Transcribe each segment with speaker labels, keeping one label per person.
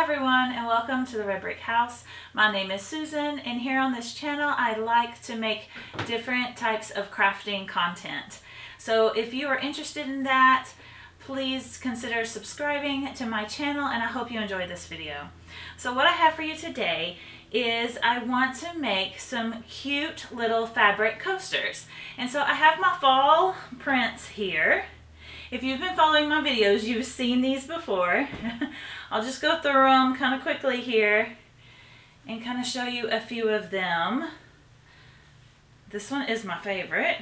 Speaker 1: everyone, and welcome to the Red Brick House. My name is Susan, and here on this channel I like to make different types of crafting content. So if you are interested in that, please consider subscribing to my channel, and I hope you enjoy this video. So what I have for you today is I want to make some cute little fabric coasters. And so I have my fall prints here. If you've been following my videos, you've seen these before. I'll just go through them kind of quickly here and kind of show you a few of them. This one is my favorite.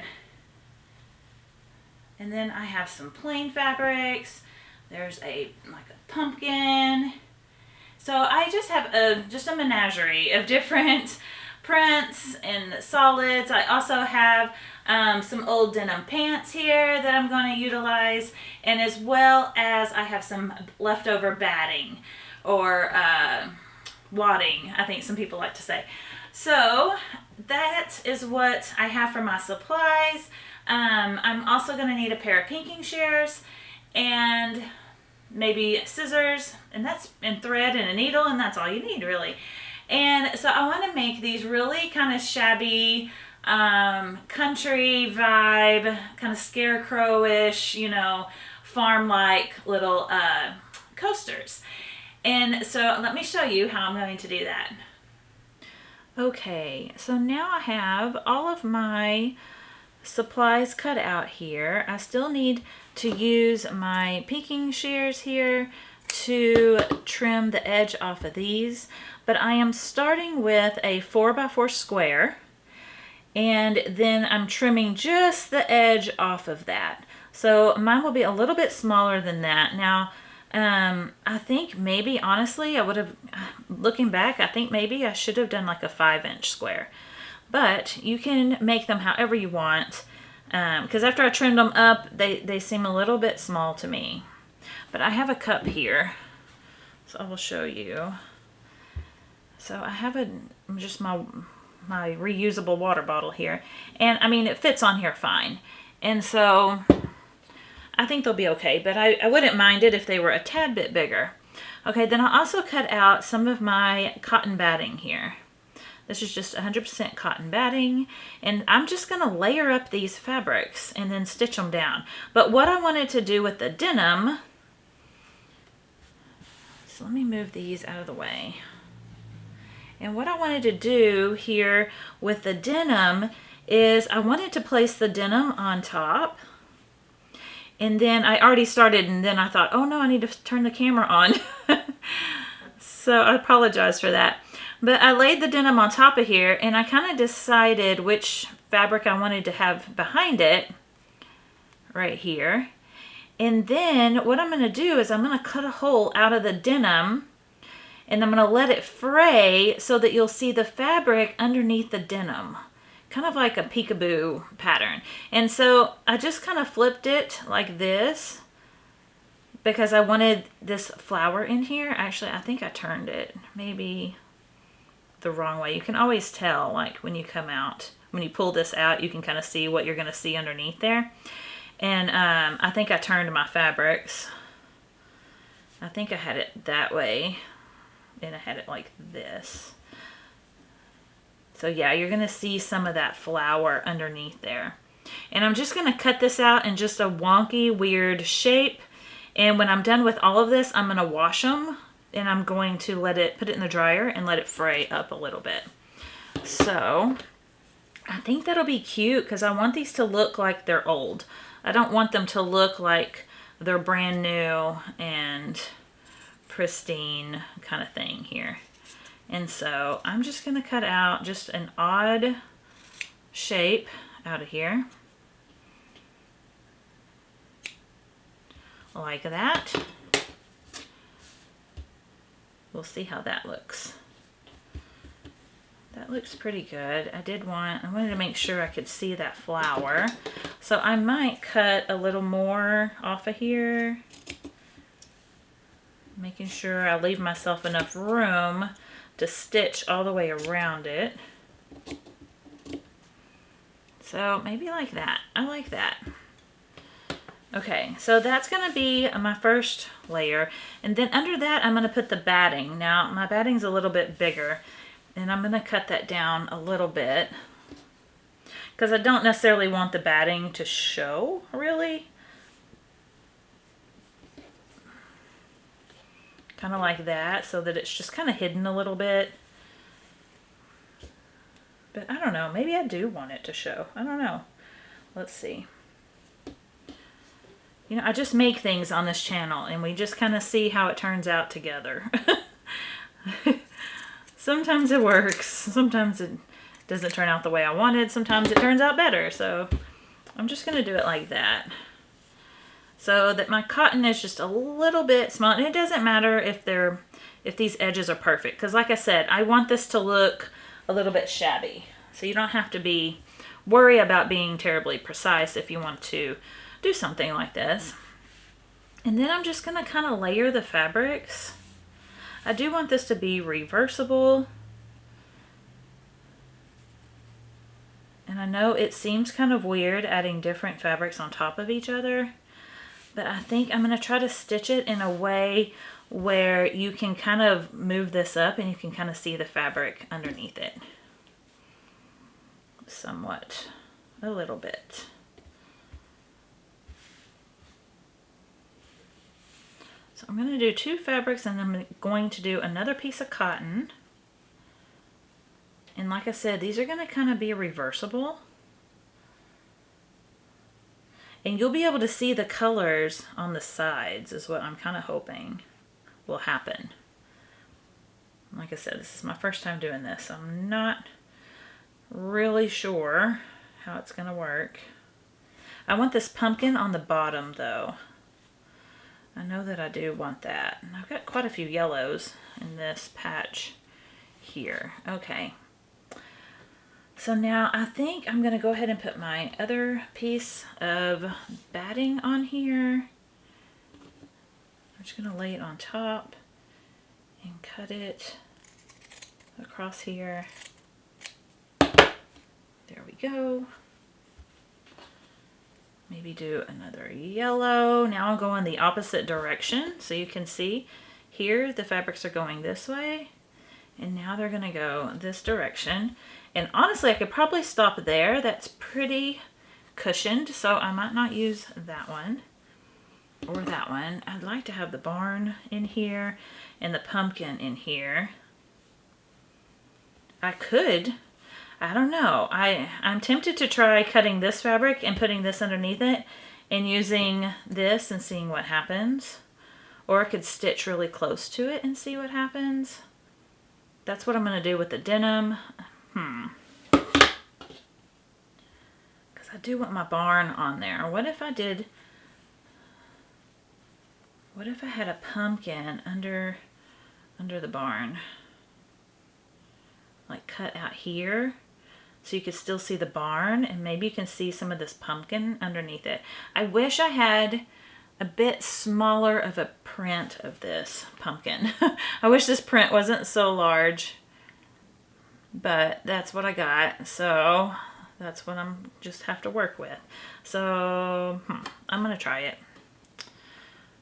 Speaker 1: And then I have some plain fabrics. There's like a pumpkin. So I just have a menagerie of different prints and solids. I also have some old denim pants here that I'm going to utilize, and as well as I have some leftover batting or wadding, I think some people like to say. So that is what I have for my supplies. I'm also going to need a pair of pinking shears and maybe scissors, and thread and a needle, and that's all you need really. And so I want to make these really kind of shabby, country vibe, kind of scarecrowish, farm-like little coasters. And so let me show you how I'm going to do that. Okay, so now I have all of my supplies cut out here. I still need to use my pinking shears here to trim the edge off of these, but I am starting with a 4x4 square, and then I'm trimming just the edge off of that. So mine will be a little bit smaller than that. Now I think maybe, honestly, looking back, I think maybe I should have done like a 5-inch square, but you can make them however you want, because after I trimmed them up, they seem a little bit small to me. But I have a cup here, so I will show you. So I have just my reusable water bottle here, and I mean, it fits on here fine, and so I think they'll be okay, but I wouldn't mind it if they were a tad bit bigger. Okay, then I also cut out some of my cotton batting here. This is just 100% cotton batting, and I'm just going to layer up these fabrics and then stitch them down. But what I wanted to do with the denim, so let me move these out of the way. And what I wanted to do here with the denim is I wanted to place the denim on top. And then I already started, and then I thought, oh no, I need to turn the camera on. So I apologize for that. But I laid the denim on top of here, and I kind of decided which fabric I wanted to have behind it, right here. And then what I'm going to do is I'm going to cut a hole out of the denim, and I'm going to let it fray so that you'll see the fabric underneath the denim. Kind of like a peekaboo pattern. And so I just kind of flipped it like this because I wanted this flower in here. Actually, I think I turned it maybe the wrong way. You can always tell, like when you come out, when you pull this out, you can kind of see what you're going to see underneath there. And I think I turned my fabrics. I think I had it that way, and I had it like this. So yeah, you're going to see some of that flower underneath there. And I'm just going to cut this out in just a wonky, weird shape. And when I'm done with all of this, I'm going to wash them, and I'm going to put it in the dryer and let it fray up a little bit. So I think that'll be cute because I want these to look like they're old. I don't want them to look like they're brand new and pristine kind of thing here. And so I'm just going to cut out just an odd shape out of here. Like that. We'll see how that looks. That looks pretty good. I wanted to make sure I could see that flower. So I might cut a little more off of here. Making sure I leave myself enough room to stitch all the way around it. So maybe like that. I like that. Okay, so that's going to be my first layer. And then under that, I'm going to put the batting. Now, my batting's a little bit bigger, and I'm going to cut that down a little bit because I don't necessarily want the batting to show, really. Kind of like that, so that it's just kind of hidden a little bit. But I don't know, maybe I do want it to show. I don't know. Let's see. You know, I just make things on this channel and we just kind of see how it turns out together. Sometimes it works. Sometimes it doesn't turn out the way I wanted. Sometimes it turns out better. So I'm just going to do it like that. So that my cotton is just a little bit small. And it doesn't matter if these edges are perfect. Because like I said, I want this to look a little bit shabby. So you don't have to worry about being terribly precise if you want to do something like this. And then I'm just going to kind of layer the fabrics. I do want this to be reversible. And I know it seems kind of weird adding different fabrics on top of each other, but I think I'm going to try to stitch it in a way where you can kind of move this up and you can kind of see the fabric underneath it. Somewhat. A little bit. So I'm going to do 2 fabrics and I'm going to do another piece of cotton. And like I said, these are going to kind of be reversible. And you'll be able to see the colors on the sides is what I'm kind of hoping will happen. Like I said, this is my first time doing this. So I'm not really sure how it's going to work. I want this pumpkin on the bottom though. I know that I do want that. And I've got quite a few yellows in this patch here. Okay. So now I think I'm going to go ahead and put my other piece of batting on here. I'm just going to lay it on top and cut it across here. There we go. Maybe do another yellow. Now I'll go in the opposite direction so you can see here the fabrics are going this way and now they're going to go this direction. And honestly, I could probably stop there. That's pretty cushioned, so I might not use that one or that one. I'd like to have the barn in here and the pumpkin in here. I could, I don't know. I'm tempted to try cutting this fabric and putting this underneath it and using this and seeing what happens. Or I could stitch really close to it and see what happens. That's what I'm going to do with the denim. Because I do want my barn on there. What if I had a pumpkin under the barn? Like cut out here so you could still see the barn and maybe you can see some of this pumpkin underneath it. I wish I had a bit smaller of a print of this pumpkin. I wish this print wasn't so large, but that's what I got. So that's what I'm just have to work with. So I'm gonna try it.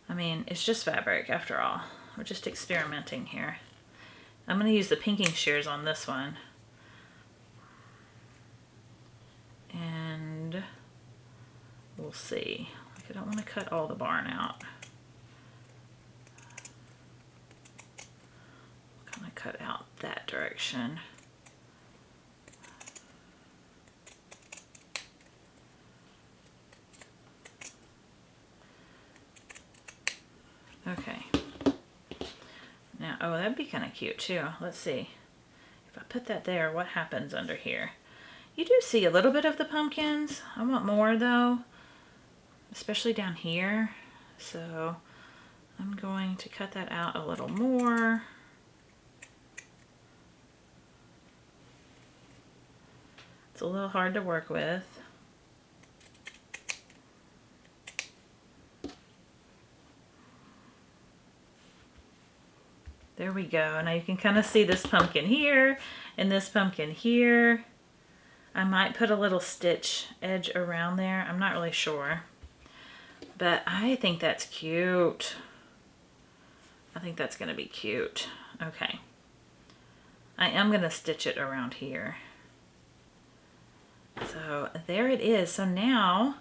Speaker 1: I mean, it's just fabric after all. We're just experimenting here. I'm going to use the pinking shears on this one. And we'll see. Like, I don't want to cut all the barn out. Kind of cut out that direction. Okay. Now, oh, that'd be kind of cute too. Let's see. If I put that there, what happens under here? You do see a little bit of the pumpkins. I want more though, especially down here. So I'm going to cut that out a little more. It's a little hard to work with. There we go. Now you can kind of see this pumpkin here and this pumpkin here. I might put a little stitch edge around there. I'm not really sure. But I think that's cute. I think that's going to be cute. Okay. I am going to stitch it around here. So there it is. So now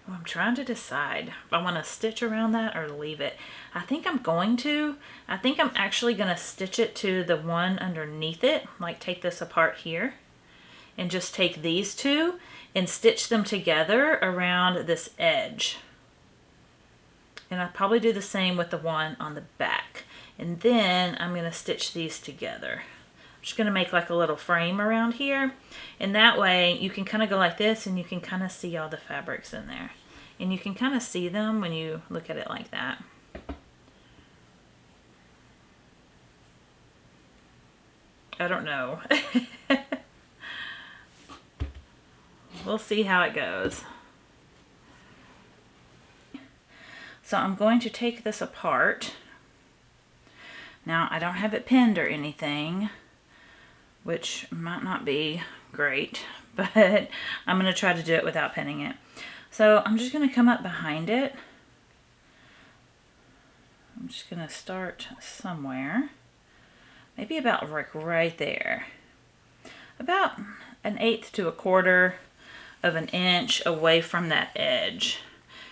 Speaker 1: I'm trying to decide if I want to stitch around that or leave it. I think I'm going to. I think I'm actually going to stitch it to the one underneath it. Like take this apart here and just take these two and stitch them together around this edge. And I'll probably do the same with the one on the back. And then I'm going to stitch these together. I'm just going to make like a little frame around here. And that way you can kind of go like this and you can kind of see all the fabrics in there. And you can kind of see them when you look at it like that. I don't know. We'll see how it goes. So I'm going to take this apart. Now I don't have it pinned or anything, which might not be great, but I'm going to try to do it without pinning it. So I'm just going to come up behind it. I'm just going to start somewhere, maybe about like right there, about 1/8 to 1/4 of an inch away from that edge.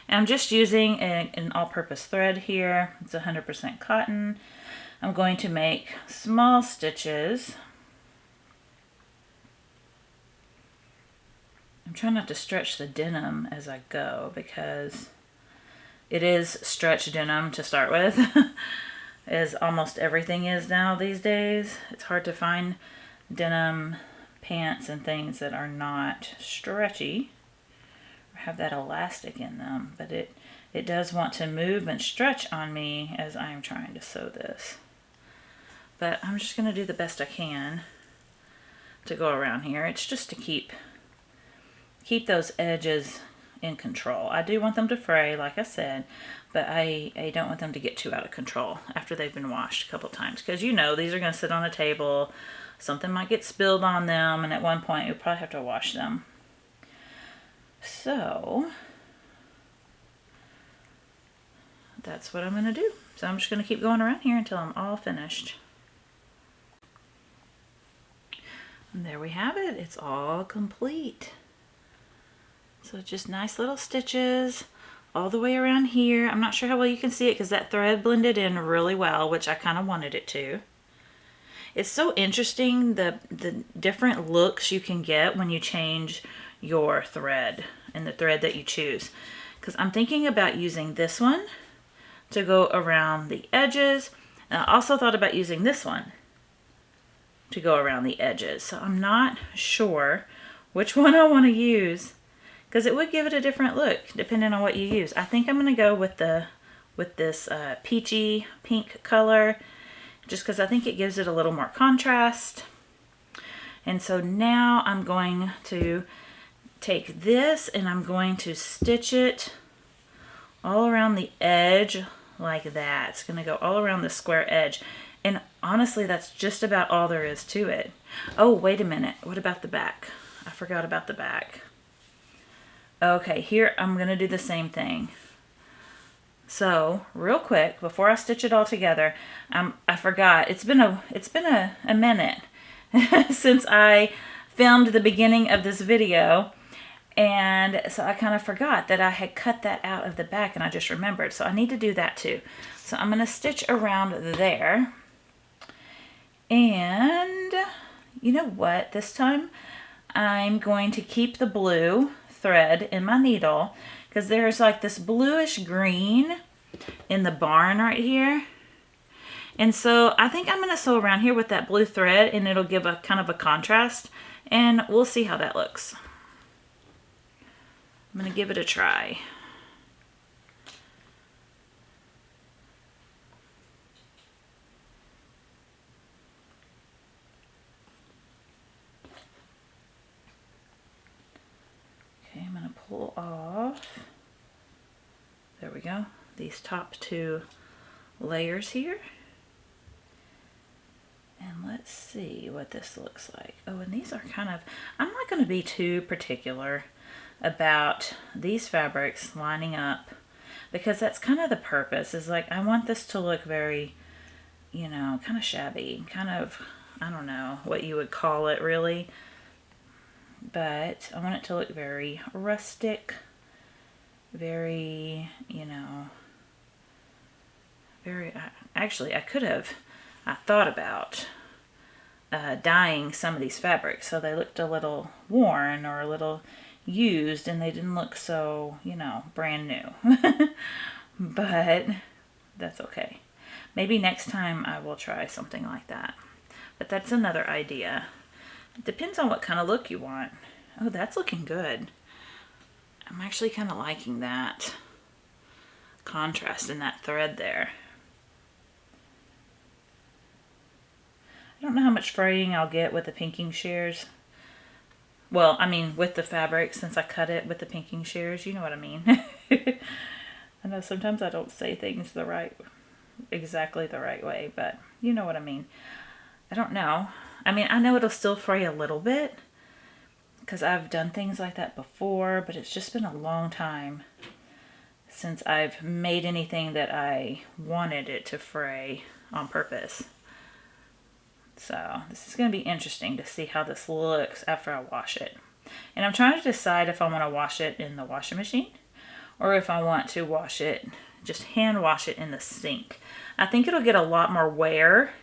Speaker 1: And I'm just using an all-purpose thread here. It's 100% cotton. I'm going to make small stitches. I'm trying not to stretch the denim as I go because it is stretch denim to start with, as almost everything is now these days. It's hard to find denim pants and things that are not stretchy or have that elastic in them, but it does want to move and stretch on me as I'm trying to sew this. But I'm just going to do the best I can to go around here. It's just to keep those edges in control. I do want them to fray, like I said, but I don't want them to get too out of control after they've been washed a couple times, because you know these are going to sit on a table. Something might get spilled on them, and at one point you'll probably have to wash them. So that's what I'm going to do. So I'm just going to keep going around here until I'm all finished. And there we have it. It's all complete. So just nice little stitches all the way around here. I'm not sure how well you can see it because that thread blended in really well, which I kind of wanted it to. It's so interesting the different looks you can get when you change your thread and the thread that you choose. Because I'm thinking about using this one to go around the edges. And I also thought about using this one to go around the edges. So I'm not sure which one I want to use, because it would give it a different look depending on what you use. I think I'm going to go with this peachy pink color, just because I think it gives it a little more contrast. And so now I'm going to take this and I'm going to stitch it all around the edge like that. It's going to go all around the square edge. And honestly, that's just about all there is to it. Oh, wait a minute. What about the back? I forgot about the back. Okay, here I'm going to do the same thing. So, real quick, before I stitch it all together, I forgot. It's been a minute since I filmed the beginning of this video. And so I kind of forgot that I had cut that out of the back, and I just remembered. So I need to do that too. So I'm going to stitch around there. And you know what? This time I'm going to keep the blue thread in my needle, because there's like this bluish green in the barn right here. And so I think I'm going to sew around here with that blue thread, and it'll give a kind of a contrast, and we'll see how that looks. I'm going to give it a try. Okay, I'm going to pull off, there we go, these top two layers here. And let's see what this looks like. Oh, and these are kind of, I'm not going to be too particular about these fabrics lining up, because that's kind of the purpose, is like I want this to look very, you know, kind of shabby, kind of, I don't know what you would call it really, but I want it to look very rustic, very, you know, very, actually I thought about dyeing some of these fabrics so they looked a little worn or a little used and they didn't look so, you know, brand new. But that's okay. Maybe next time I will try something like that. But that's another idea. It depends on what kind of look you want. Oh, that's looking good. I'm actually kind of liking that contrast in that thread there. I don't know how much fraying I'll get with the pinking shears. Well, I mean with the fabric, since I cut it with the pinking shears, you know what I mean. I know sometimes I don't say things exactly the right way, but you know what I mean. I don't know. I mean, I know it'll still fray a little bit because I've done things like that before, but it's just been a long time since I've made anything that I wanted it to fray on purpose. So this is going to be interesting to see how this looks after I wash it. And I'm trying to decide if I want to wash it in the washing machine or if I want to wash it, just hand wash it in the sink. I think it'll get a lot more wear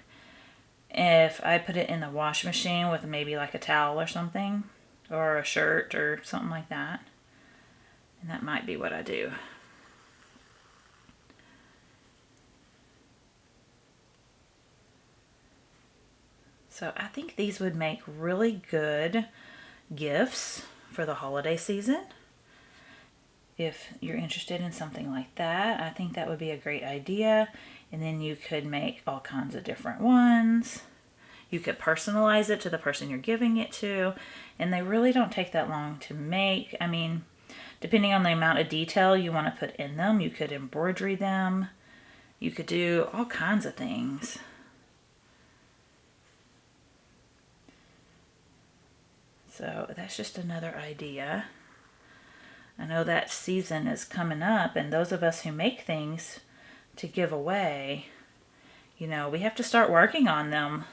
Speaker 1: if I put it in the washing machine with maybe like a towel or something, or a shirt or something like that. And that might be what I do. So I think these would make really good gifts for the holiday season. If you're interested in something like that, I think that would be a great idea. And then you could make all kinds of different ones. You could personalize it to the person you're giving it to. And they really don't take that long to make. I mean, depending on the amount of detail you want to put in them, you could embroidery them. You could do all kinds of things. So that's just another idea. I know that season is coming up, and those of us who make things to give away, you know, we have to start working on them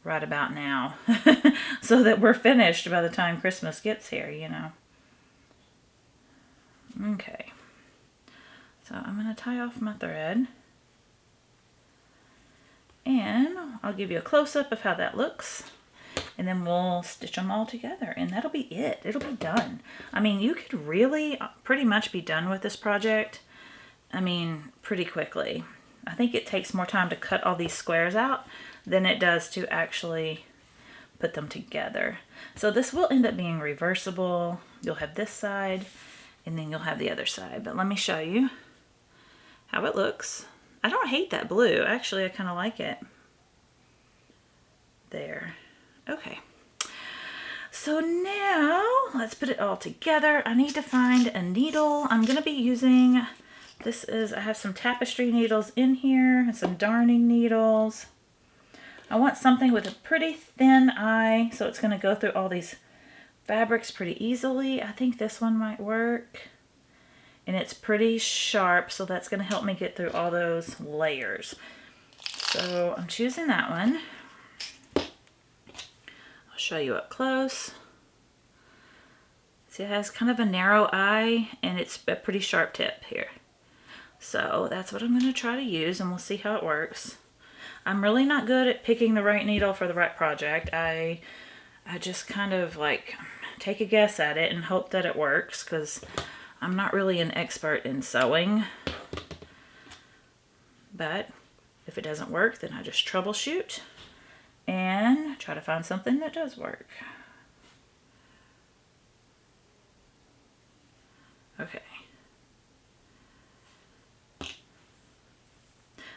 Speaker 1: right about now so that we're finished by the time Christmas gets here, you know. Okay. So I'm going to tie off my thread. And I'll give you a close-up of how that looks. And then we'll stitch them all together, and that'll be it. It'll be done. I mean, you could really pretty much be done with this project, I mean, pretty quickly. I think it takes more time to cut all these squares out than it does to actually put them together. So this will end up being reversible. You'll have this side, and then you'll have the other side. But let me show you how it looks. I don't hate that blue. Actually, I kind of like it. There. Okay, so now let's put it all together. I need to find a needle. I'm going to be using, I have some tapestry needles in here and some darning needles. I want something with a pretty thin eye, so it's going to go through all these fabrics pretty easily. I think this one might work. And it's pretty sharp, so that's going to help me get through all those layers. So I'm choosing that one. I'll show you up close. See, it has kind of a narrow eye and it's a pretty sharp tip here. So that's what I'm going to try to use, and we'll see how it works. I'm really not good at picking the right needle for the right project. I just kind of like take a guess at it and hope that it works, because I'm not really an expert in sewing. But if it doesn't work, then I just troubleshoot and try to find something that does work. Okay.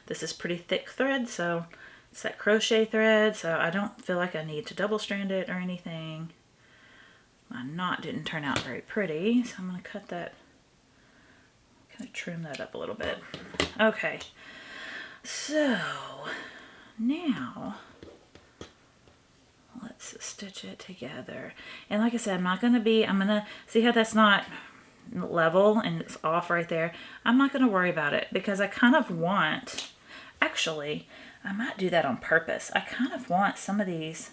Speaker 1: This is pretty thick thread, so it's that crochet thread, so I don't feel like I need to double strand it or anything. My knot didn't turn out very pretty, so I'm going to cut that, kind of trim that up a little bit. Okay, so now let's let's stitch it together. And like I said, I'm going to see how that's not level and it's off right there. I'm not going to worry about it because I kind of want, actually, I might do that on purpose. I kind of want some of these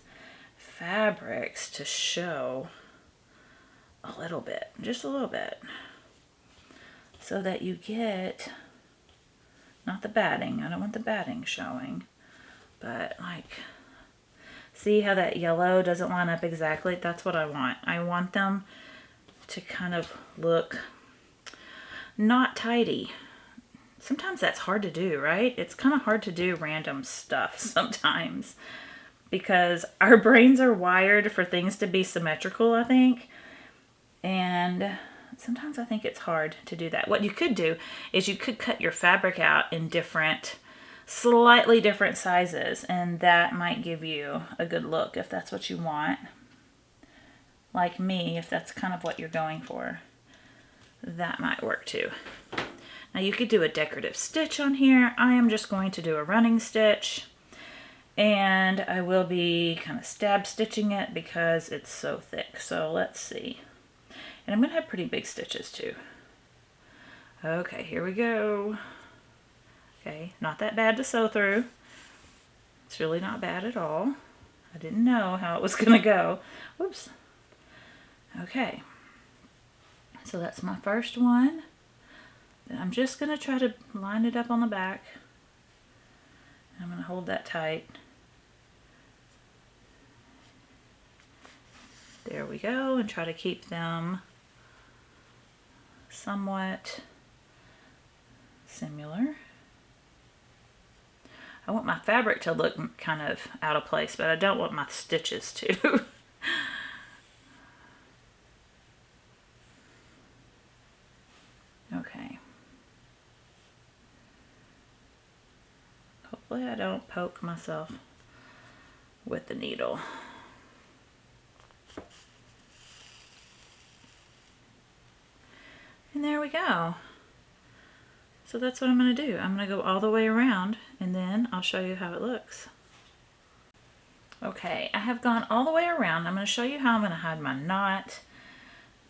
Speaker 1: fabrics to show a little bit, just a little bit, so that you get, not the batting, I don't want the batting showing, but like, see how that yellow doesn't line up exactly? That's what I want. I want them to kind of look not tidy. Sometimes that's hard to do, right? It's kind of hard to do random stuff sometimes because our brains are wired for things to be symmetrical, I think. And sometimes I think it's hard to do that. What you could do is you could cut your fabric out in slightly different sizes, and that might give you a good look if that's what you want. Like me, if that's kind of what you're going for, that might work too. Now you could do a decorative stitch on here. I am just going to do a running stitch, and I will be kind of stab stitching it because it's so thick. So let's see. And I'm going to have pretty big stitches too. Okay, here we go. Okay, not that bad to sew through. It's really not bad at all. I didn't know how it was going to go. Whoops. Okay, so that's my first one. Then I'm just going to try to line it up on the back. I'm going to hold that tight. There we go, and try to keep them somewhat similar. I want my fabric to look kind of out of place, but I don't want my stitches to. Okay. Hopefully I don't poke myself with the needle. And there we go. So that's what I'm going to do. I'm going to go all the way around and then I'll show you how it looks. Okay, I have gone all the way around. I'm going to show you how I'm going to hide my knot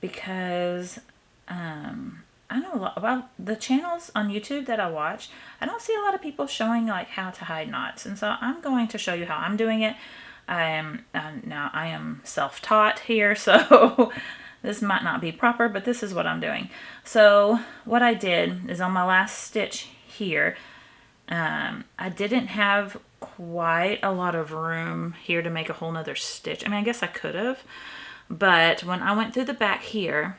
Speaker 1: because I know a lot about the channels on YouTube that I watch. I don't see a lot of people showing like how to hide knots, and so I'm going to show you how I'm doing it. I am self-taught here, so this might not be proper, but this is what I'm doing. So what I did is on my last stitch here, I didn't have quite a lot of room here to make a whole nother stitch. I mean, I guess I could have, but when I went through the back here,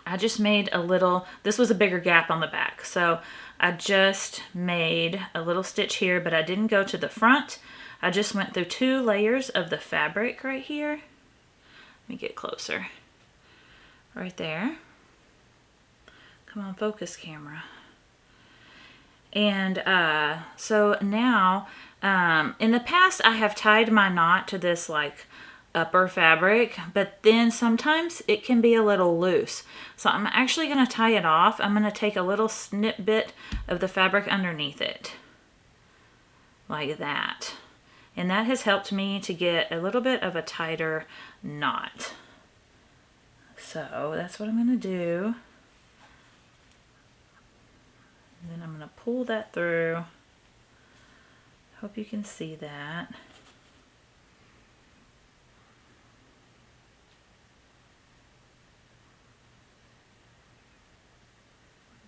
Speaker 1: I just made a little, this was a bigger gap on the back. So I just made a little stitch here, but I didn't go to the front. I just went through 2 layers of the fabric right here. Let me get closer. Right there. Come on, focus camera. And so now, in the past I have tied my knot to this like upper fabric, but then sometimes it can be a little loose. So I'm actually going to tie it off. I'm going to take a little snip bit of the fabric underneath it. Like that. And that has helped me to get a little bit of a tighter knot. So that's what I'm going to do. And then I'm going to pull that through. Hope you can see that.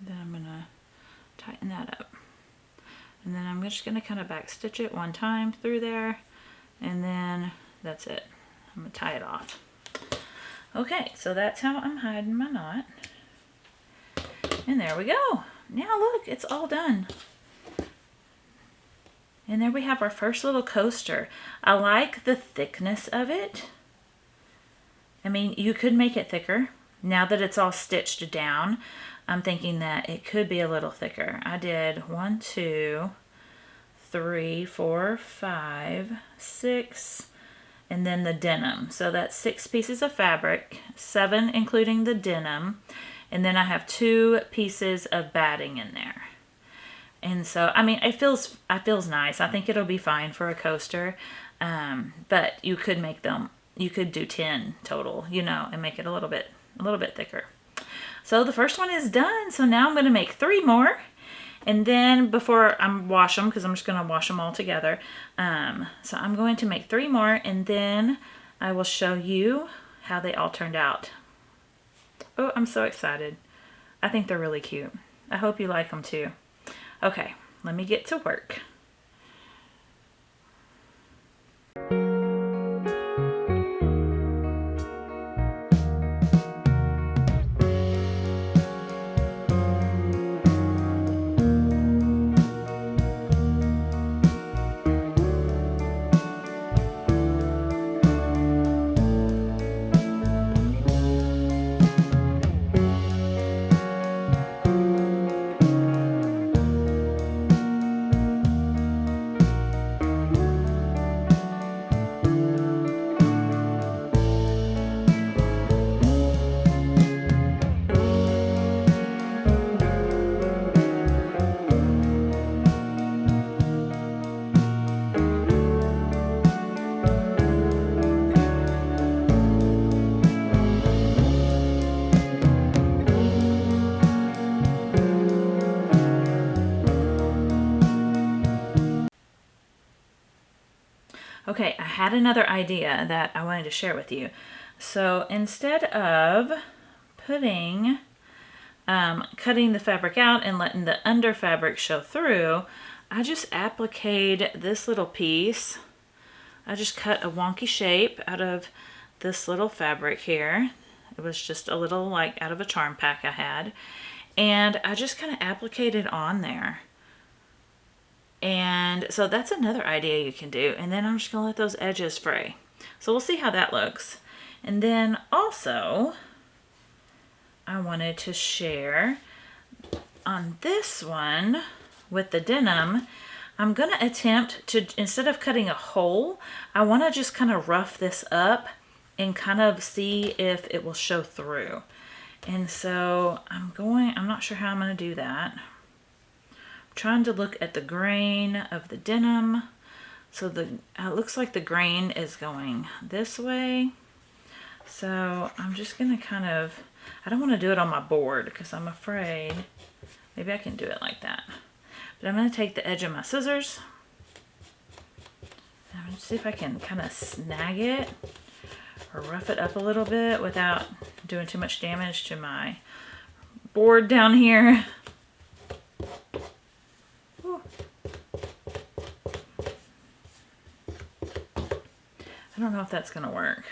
Speaker 1: Then I'm going to tighten that up. And then I'm just going to kind of back stitch it one time through there. And then that's it. I'm going to tie it off. Okay, so that's how I'm hiding my knot. And there we go. Now look, it's all done. And there we have our first little coaster. I like the thickness of it. I mean, you could make it thicker. Now that it's all stitched down, I'm thinking that it could be a little thicker. I did 1, 2, 3, 4, 5, 6, and then the denim. So that's 6 pieces of fabric, 7 including the denim, and then I have 2 pieces of batting in there. And so, I mean, it feels nice. I think it'll be fine for a coaster. But you could make them, you could do 10 total, you know, and make it a little bit thicker. So the first one is done. So now I'm going to make 3 more. And then before I wash them, because I'm just going to wash them all together. So I'm going to make 3 more, and then I will show you how they all turned out. Oh, I'm so excited. I think they're really cute. I hope you like them too. Okay, let me get to work. Okay, I had another idea that I wanted to share with you. So instead of cutting the fabric out and letting the under fabric show through, I just appliqued this little piece. I just cut a wonky shape out of this little fabric here. It was just a little like out of a charm pack I had. And I just kind of appliqued it on there. And so that's another idea you can do. And then I'm just gonna let those edges fray. So we'll see how that looks. And then also, I wanted to share on this one with the denim, I'm gonna attempt to, instead of cutting a hole, I wanna just kind of rough this up and kind of see if it will show through. And so I'm not sure how I'm gonna do that. Trying to look at the grain of the denim. So it looks like the grain is going this way. So I'm just gonna kind of, I don't want to do it on my board because I'm afraid maybe I can do it like that. But I'm gonna take the edge of my scissors. I'm gonna see if I can kind of snag it or rough it up a little bit without doing too much damage to my board down here. I don't know if that's going to work.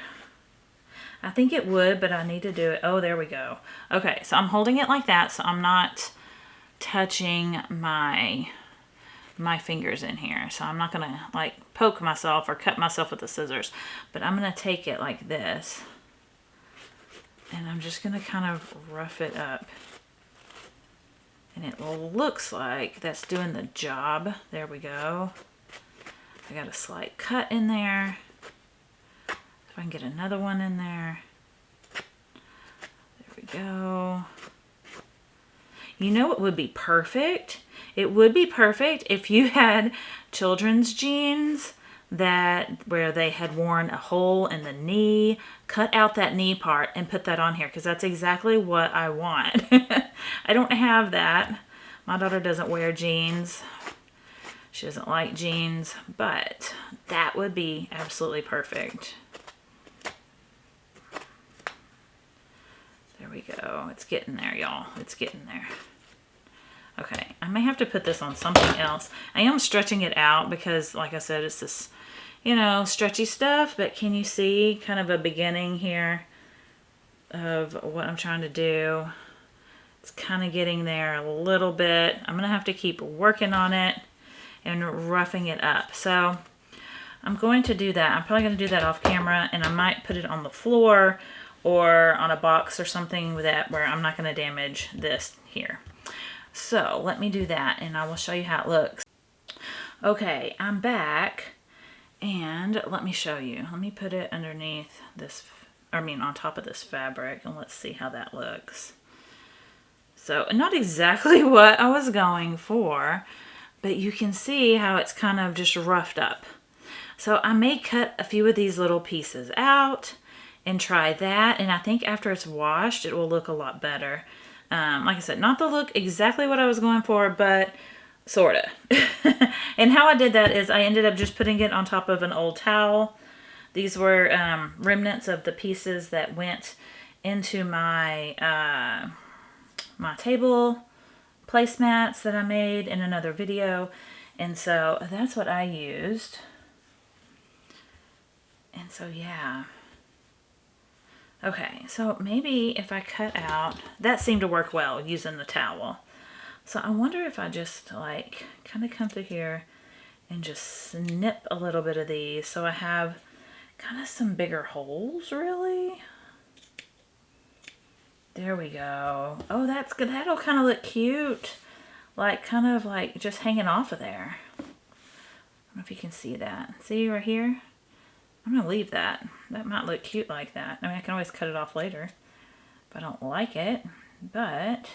Speaker 1: I think it would, but I need to do it. Oh, there we go. Okay, so I'm holding it like that, so I'm not touching my fingers in here. So I'm not going to like poke myself or cut myself with the scissors, but I'm going to take it like this. And I'm just going to kind of rough it up. And it looks like that's doing the job. There we go. I got a slight cut in there. If I can get another one in there. There we go. You know what would be perfect? It would be perfect if you had children's jeans where they had worn a hole in the knee, cut out that knee part and put that on here, because that's exactly what I want. I don't have that. My daughter doesn't wear jeans. She doesn't like jeans, but that would be absolutely perfect. There we go. It's getting there, y'all. It's getting there. Okay, I may have to put this on something else. I am stretching it out because, like I said, it's this, you know, stretchy stuff, but can you see kind of a beginning here of what I'm trying to do? It's kind of getting there a little bit. I'm going to have to keep working on it and roughing it up. So I'm going to do that. I'm probably going to do that off camera, and I might put it on the floor or on a box or something with that where I'm not going to damage this here. So let me do that and I will show you how it looks. Okay, I'm back and let me show you. Let me put it underneath this, on top of this fabric, and let's see how that looks. So not exactly what I was going for, but you can see how it's kind of just roughed up. So I may cut a few of these little pieces out and try that. And I think after it's washed, it will look a lot better. Like I said, not the look exactly what I was going for, but sort of. And how I did that is I ended up just putting it on top of an old towel. These were remnants of the pieces that went into my my table placemats that I made in another video. And so that's what I used. And so, yeah. Okay, so maybe if I cut out, that seemed to work well using the towel. So I wonder if I just like kind of come through here and just snip a little bit of these so I have kind of some bigger holes, really. There we go. Oh, that's good. That'll kind of look cute. Like kind of like just hanging off of there. I don't know if you can see that. See right here? I'm going to leave that. That might look cute like that. I mean, I can always cut it off later if I don't like it. But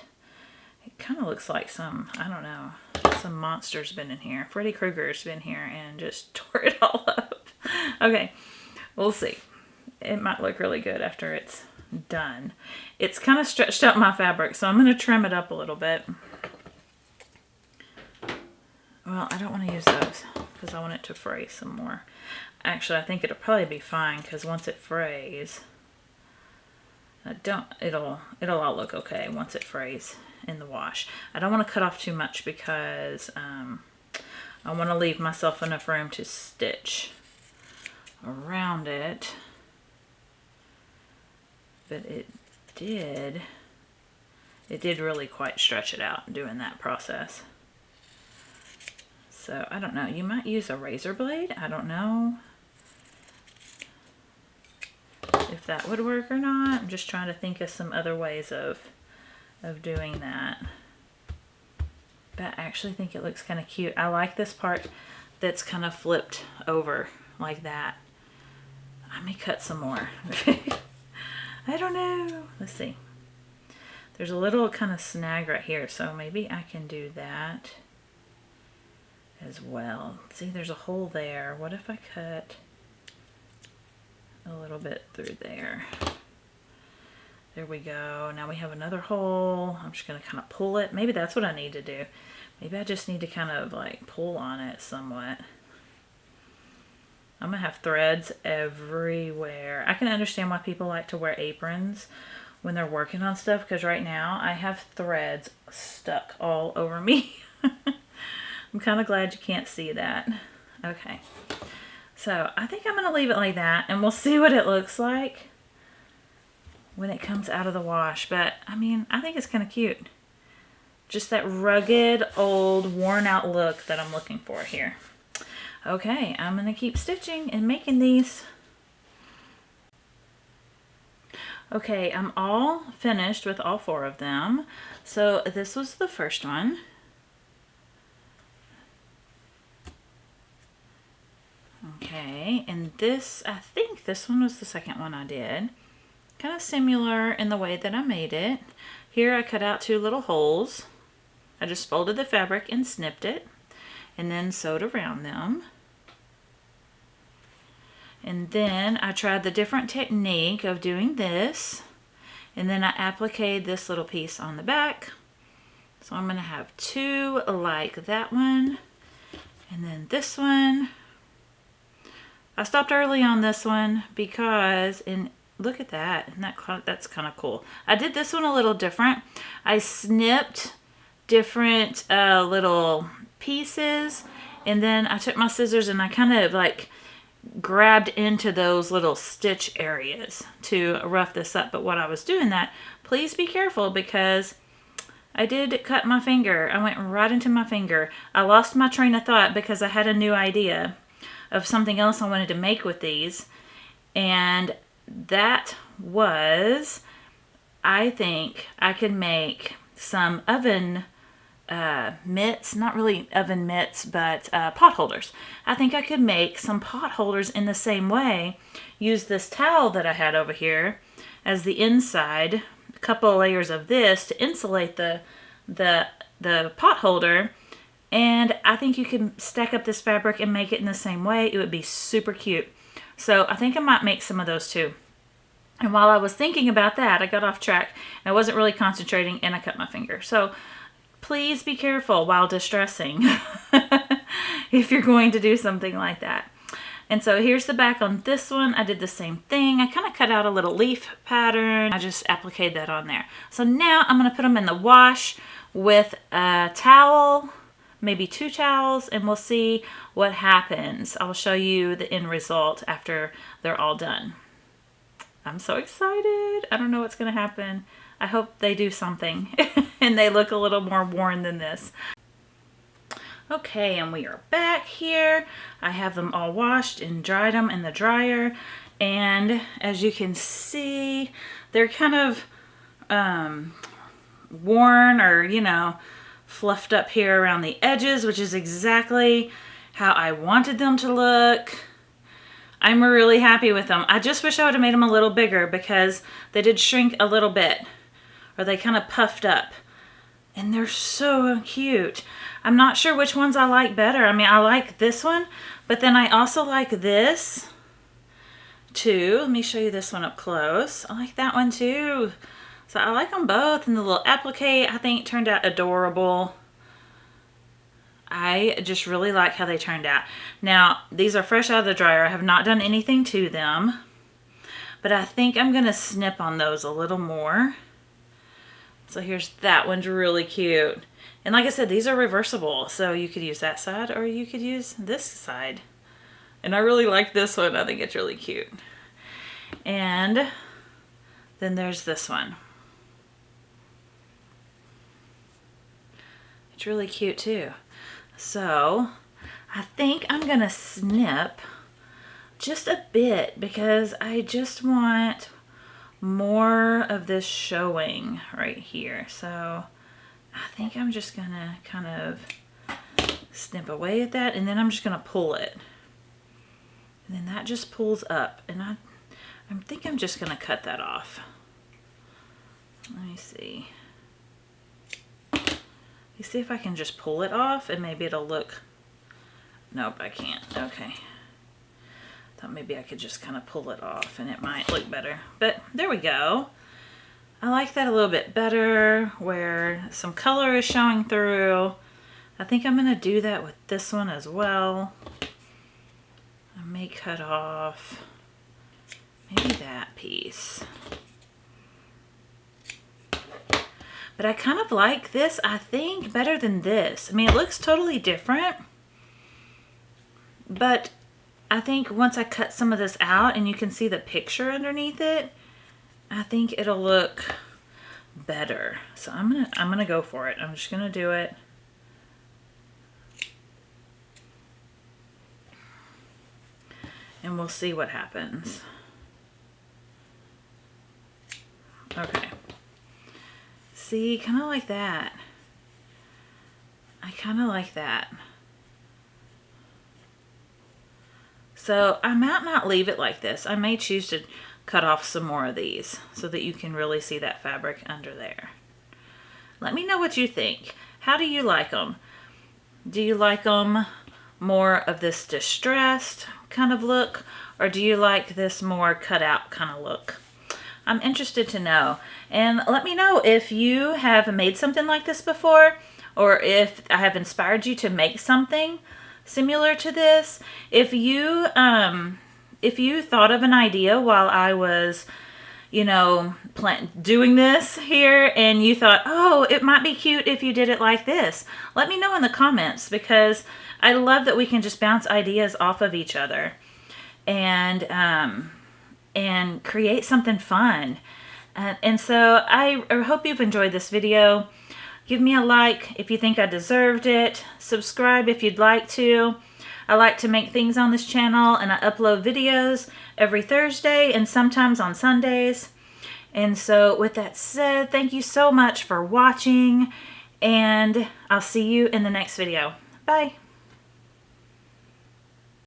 Speaker 1: it kind of looks like some, I don't know, some monster's been in here. Freddy Krueger's been here and just tore it all up. Okay, we'll see. It might look really good after it's done. It's kind of stretched out my fabric, so I'm going to trim it up a little bit. Well, I don't want to use those because I want it to fray some more. Actually, I think it'll probably be fine because once it frays, it'll all look okay once it frays in the wash. I don't want to cut off too much because I want to leave myself enough room to stitch around it. But it did really quite stretch it out doing that process. So I don't know, you might use a razor blade. I don't know if that would work or not. I'm just trying to think of some other ways of doing that. But I actually think it looks kind of cute. I like this part that's kind of flipped over like that. I may cut some more. I don't know. Let's see. There's a little kind of snag right here, so maybe I can do that as well. See, there's a hole there. What if I cut a little bit through there? There we go. Now we have another hole. I'm just going to kind of pull it. Maybe that's what I need to do. Maybe I just need to kind of like pull on it somewhat. I'm going to have threads everywhere. I can understand why people like to wear aprons when they're working on stuff, because right now I have threads stuck all over me. I'm kind of glad you can't see that. Okay. So I think I'm going to leave it like that, and we'll see what it looks like when it comes out of the wash. But, I mean, I think it's kind of cute. Just that rugged, old, worn-out look that I'm looking for here. Okay, I'm going to keep stitching and making these. Okay, I'm all finished with all 4 of them. So this was the first one. Okay, and this, I think this one was the second one I did. Kind of similar in the way that I made it. Here I cut out 2 little holes. I just folded the fabric and snipped it, and then sewed around them. And then I tried the different technique of doing this, and then I appliqued this little piece on the back. So I'm going to have 2 like that one, and then this one. I stopped early on this one because, and look at that, that's kind of cool. I did this one a little different. I snipped different little pieces, and then I took my scissors and I kind of like grabbed into those little stitch areas to rough this up. But what I was doing that, please be careful, because I did cut my finger. I went right into my finger. I lost my train of thought because I had a new idea of something else I wanted to make with these, and that was, I think I could make some oven mitts, not really oven mitts, but pot holders. I think I could make some pot holders in the same way. Use this towel that I had over here as the inside, a couple of layers of this to insulate the pot holder, And I think you can stack up this fabric and make it in the same way. It would be super cute. So I think I might make some of those too. And while I was thinking about that, I got off track. I wasn't really concentrating and I cut my finger. So please be careful while distressing if you're going to do something like that. And so here's the back on this one. I did the same thing. I kind of cut out a little leaf pattern. I just appliqued that on there. So now I'm going to put them in the wash with a towel, maybe 2 towels, and we'll see what happens. I'll show you the end result after they're all done. I'm so excited. I don't know what's going to happen. I hope they do something and they look a little more worn than this. Okay, and we are back here. I have them all washed and dried them in the dryer. And as you can see, they're kind of worn or, you know, fluffed up here around the edges, which is exactly how I wanted them to look. I'm really happy with them. I just wish I would have made them a little bigger because they did shrink a little bit, or they kind of puffed up. And they're so cute. I'm not sure which ones I like better. I mean, I like this one, but then I also like this too. Let me show you this one up close. I like that one too. So I like them both. And the little applique, I think, turned out adorable. I just really like how they turned out. Now, these are fresh out of the dryer. I have not done anything to them, but I think I'm going to snip on those a little more. So here's that one's really cute. And like I said, these are reversible. So you could use that side or you could use this side. And I really like this one. I think it's really cute. And then there's this one. It's really cute too. So I think I'm going to snip just a bit because I just want more of this showing right here. So I think I'm just going to kind of snip away at that, and then I'm just going to pull it. And then that just pulls up, and I think I'm just going to cut that off. Let me see. You see if I can just pull it off and maybe it'll look... Nope, I can't. Okay. Thought maybe I could just kind of pull it off and it might look better. But there we go. I like that a little bit better where some color is showing through. I think I'm going to do that with this one as well. I may cut off maybe that piece. But I kind of like this, I think, better than this. I mean, it looks totally different. But I think once I cut some of this out and you can see the picture underneath it, I think it'll look better. So I'm gonna go for it. I'm just gonna do it. And we'll see what happens. Okay. See, kind of like that. I kind of like that. So I might not leave it like this. I may choose to cut off some more of these so that you can really see that fabric under there. Let me know what you think. How do you like them? Do you like them more of this distressed kind of look, or do you like this more cut out kind of look? I'm interested to know. And let me know if you have made something like this before, or if I have inspired you to make something similar to this. If you thought of an idea while I was, you know, doing this here, and you thought, oh, it might be cute if you did it like this, let me know in the comments, because I love that we can just bounce ideas off of each other and create something fun. And so I hope you've enjoyed this video. Give me a like if you think I deserved it. Subscribe if you'd like to. I like to make things on this channel, and I upload videos every Thursday and sometimes on Sundays. And so with that said, thank you so much for watching, and I'll see you in the next video. Bye.